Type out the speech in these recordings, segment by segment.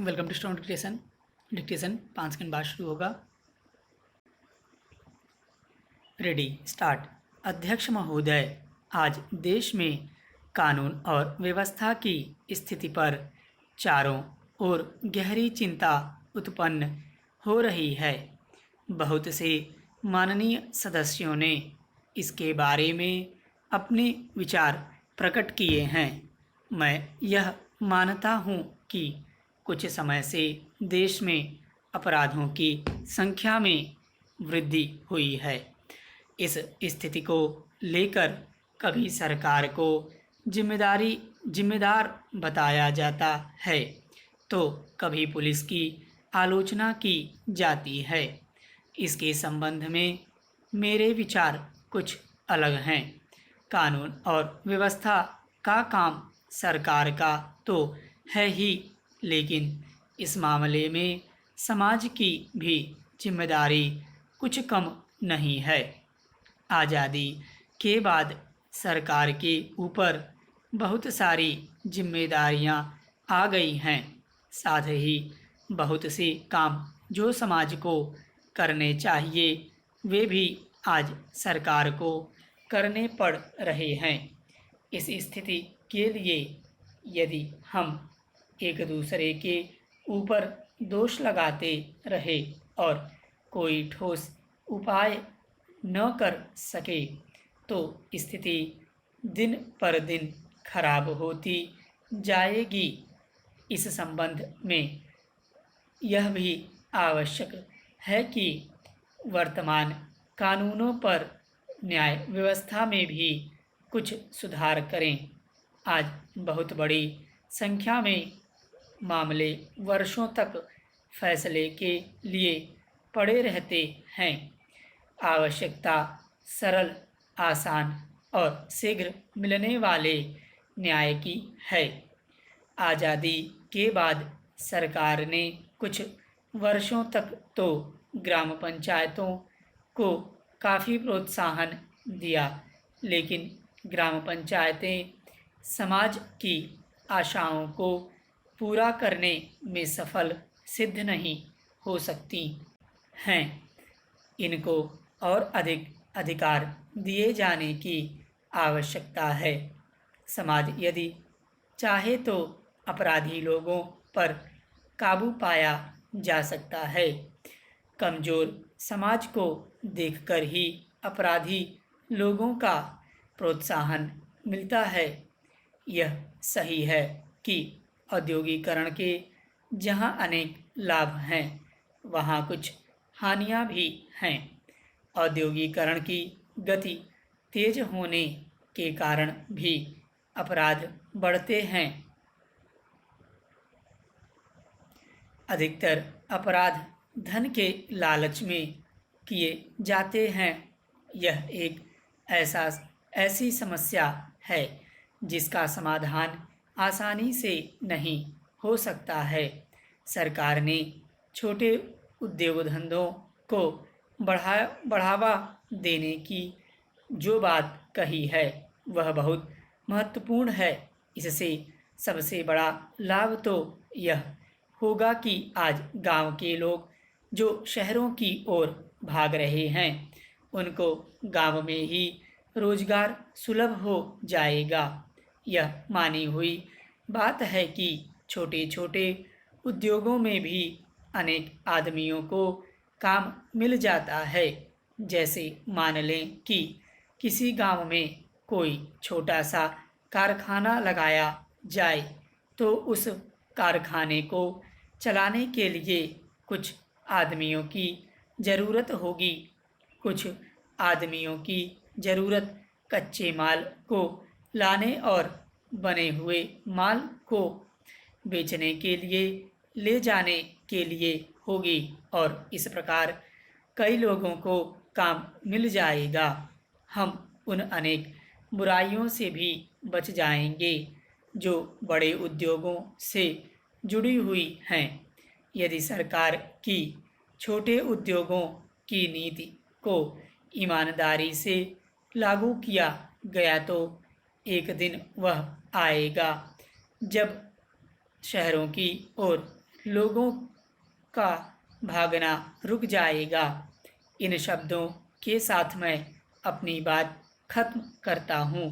Welcome to strong dictation. Dictation 5 second बाद शुरू होगा। Ready start. अध्यक्ष महोदय, आज देश में कानून और व्यवस्था की स्थिति पर चारों ओर गहरी चिंता उत्पन्न हो रही है। बहुत से माननीय सदस्यों ने इसके बारे में अपने विचार प्रकट किए हैं। मैं यह मानता हूँ कि कुछ समय से देश में अपराधों की संख्या में वृद्धि हुई है। इस स्थिति को लेकर कभी सरकार को जिम्मेदार बताया जाता है तो कभी पुलिस की आलोचना की जाती है। इसके संबंध में मेरे विचार कुछ अलग हैं। कानून और व्यवस्था का काम सरकार का तो है ही, लेकिन इस मामले में समाज की भी जिम्मेदारी कुछ कम नहीं है। आज़ादी के बाद सरकार के ऊपर बहुत सारी जिम्मेदारियां आ गई हैं। साथ ही बहुत से काम जो समाज को करने चाहिए वे भी आज सरकार को करने पड़ रहे हैं। इस स्थिति के लिए यदि हम एक दूसरे के ऊपर दोष लगाते रहे और कोई ठोस उपाय न कर सके तो स्थिति दिन पर दिन खराब होती जाएगी। इस संबंध में यह भी आवश्यक है कि वर्तमान कानूनों पर न्याय व्यवस्था में भी कुछ सुधार करें। आज बहुत बड़ी संख्या में मामले वर्षों तक फैसले के लिए पड़े रहते हैं। आवश्यकता सरल, आसान और शीघ्र मिलने वाले न्याय की है। आज़ादी के बाद सरकार ने कुछ वर्षों तक तो ग्राम पंचायतों को काफ़ी प्रोत्साहन दिया, लेकिन ग्राम पंचायतें समाज की आशाओं को पूरा करने में सफल सिद्ध नहीं हो सकती हैं। इनको और अधिक अधिकार दिए जाने की आवश्यकता है। समाज यदि चाहे तो अपराधी लोगों पर काबू पाया जा सकता है। कमज़ोर समाज को देखकर ही अपराधी लोगों का प्रोत्साहन मिलता है। यह सही है कि औद्योगिकरण के जहां अनेक लाभ हैं वहां कुछ हानियां भी हैं। औद्योगिकरण की गति तेज होने के कारण भी अपराध बढ़ते हैं। अधिकतर अपराध धन के लालच में किए जाते हैं। यह एक ऐसी समस्या है जिसका समाधान आसानी से नहीं हो सकता है। सरकार ने छोटे उद्योग धंधों को बढ़ावा देने की जो बात कही है वह बहुत महत्वपूर्ण है। इससे सबसे बड़ा लाभ तो यह होगा कि आज गांव के लोग जो शहरों की ओर भाग रहे हैं उनको गांव में ही रोजगार सुलभ हो जाएगा। यह मानी हुई बात है कि छोटे छोटे उद्योगों में भी अनेक आदमियों को काम मिल जाता है। जैसे मान लें कि किसी गांव में कोई छोटा सा कारखाना लगाया जाए तो उस कारखाने को चलाने के लिए कुछ आदमियों की ज़रूरत होगी। कुछ आदमियों की ज़रूरत कच्चे माल को लाने और बने हुए माल को बेचने के लिए ले जाने के लिए होगी और इस प्रकार कई लोगों को काम मिल जाएगा। हम उन अनेक बुराइयों से भी बच जाएंगे जो बड़े उद्योगों से जुड़ी हुई हैं। यदि सरकार की छोटे उद्योगों की नीति को ईमानदारी से लागू किया गया तो एक दिन वह आएगा जब शहरों की ओर लोगों का भागना रुक जाएगा। इन शब्दों के साथ मैं अपनी बात खत्म करता हूँ।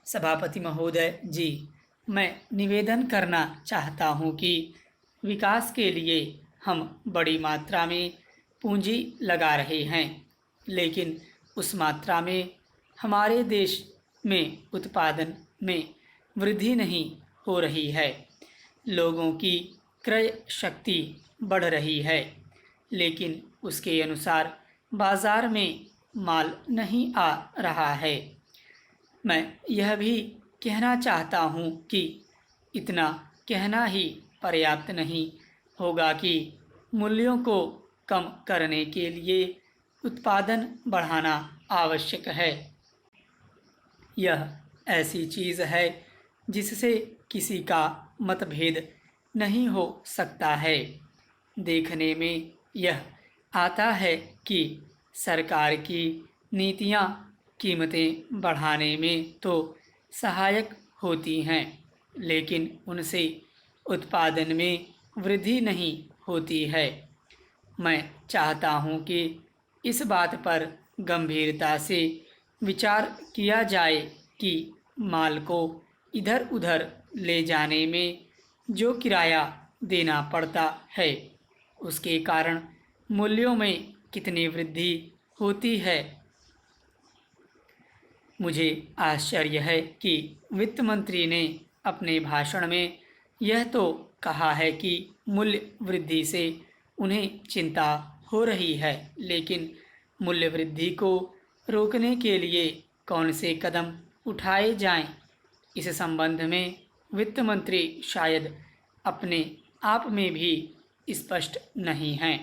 सभापति महोदय जी, मैं निवेदन करना चाहता हूँ कि विकास के लिए हम बड़ी मात्रा में पूंजी लगा रहे हैं, लेकिन उस मात्रा में हमारे देश में उत्पादन में वृद्धि नहीं हो रही है। लोगों की क्रय शक्ति बढ़ रही है, लेकिन उसके अनुसार बाजार में माल नहीं आ रहा है। मैं यह भी कहना चाहता हूँ कि इतना कहना ही पर्याप्त नहीं होगा कि मूल्यों को कम करने के लिए उत्पादन बढ़ाना आवश्यक है। यह ऐसी चीज़ है जिससे किसी का मतभेद नहीं हो सकता है। देखने में यह आता है कि सरकार की नीतियाँ कीमतें बढ़ाने में तो सहायक होती हैं, लेकिन उनसे उत्पादन में वृद्धि नहीं होती है। मैं चाहता हूँ कि इस बात पर गंभीरता से विचार किया जाए कि माल को इधर उधर ले जाने में जो किराया देना पड़ता है, उसके कारण मूल्यों में कितनी वृद्धि होती है। मुझे आश्चर्य है कि वित्त मंत्री ने अपने भाषण में यह तो कहा है कि मूल्य वृद्धि से उन्हें चिंता हो रही है, लेकिन मूल्य वृद्धि को रोकने के लिए कौन से कदम उठाए जाएं, इस संबंध में वित्त मंत्री शायद अपने आप में भी स्पष्ट नहीं हैं।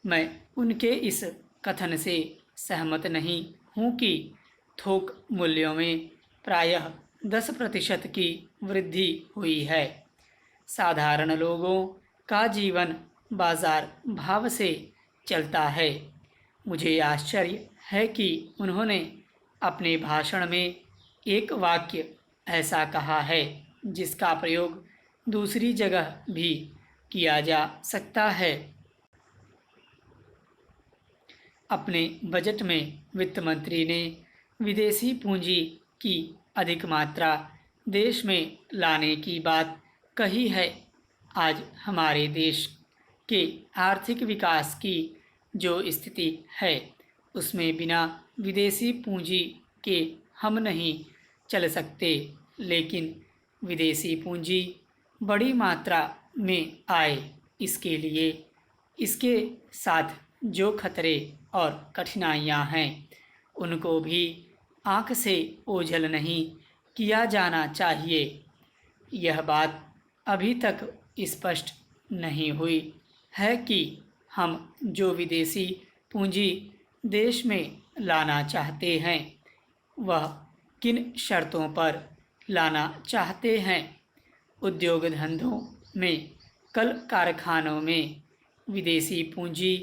मैं उनके इस कथन से सहमत नहीं हूँ कि थोक मूल्यों में प्रायः 10% की वृद्धि हुई है। साधारण लोगों का जीवन बाजार भाव से चलता है। मुझे आश्चर्य है कि उन्होंने अपने भाषण में एक वाक्य ऐसा कहा है जिसका प्रयोग दूसरी जगह भी किया जा सकता है। अपने बजट में वित्त मंत्री ने विदेशी पूंजी की अधिक मात्रा देश में लाने की बात कही है। आज हमारे देश के आर्थिक विकास की जो स्थिति है, उसमें बिना विदेशी पूंजी के हम नहीं चल सकते, लेकिन विदेशी पूंजी बड़ी मात्रा में आए, इसके लिए इसके साथ जो खतरे और कठिनाइयां हैं, उनको भी आँख से ओझल नहीं किया जाना चाहिए। यह बात अभी तक स्पष्ट नहीं हुई है कि हम जो विदेशी पूंजी देश में लाना चाहते हैं, वह किन शर्तों पर लाना चाहते हैं। उद्योग धंधों में, कल कारखानों में विदेशी पूंजी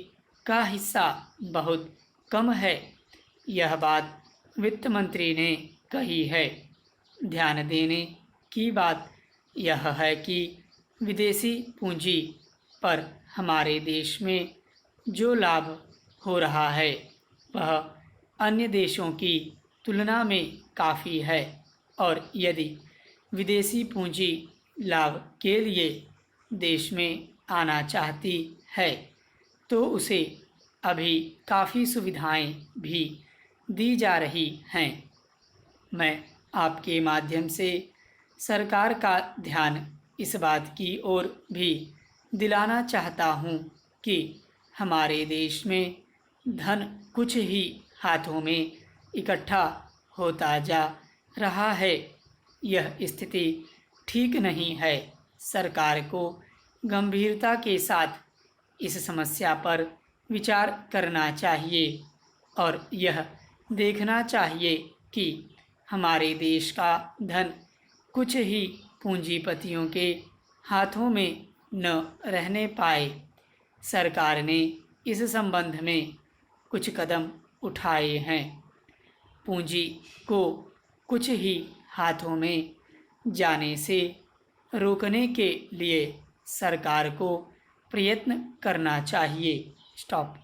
का हिस्सा बहुत कम है। यह बात वित्त मंत्री ने कही है। ध्यान देने की बात यह है कि विदेशी पूंजी पर हमारे देश में जो लाभ हो रहा है, वह अन्य देशों की तुलना में काफ़ी है, और यदि विदेशी पूंजी लाभ के लिए देश में आना चाहती है, तो उसे अभी काफ़ी सुविधाएं भी दी जा रही हैं। मैं आपके माध्यम से सरकार का ध्यान इस बात की ओर भी दिलाना चाहता हूँ कि हमारे देश में धन कुछ ही हाथों में इकट्ठा होता जा रहा है। यह स्थिति ठीक नहीं है। सरकार को गंभीरता के साथ इस समस्या पर विचार करना चाहिए और यह देखना चाहिए कि हमारे देश का धन कुछ ही पूंजीपतियों के हाथों में न रहने पाए। सरकार ने इस संबंध में कुछ कदम उठाए हैं। पूंजी को कुछ ही हाथों में जाने से रोकने के लिए सरकार को प्रयत्न करना चाहिए। स्टॉप।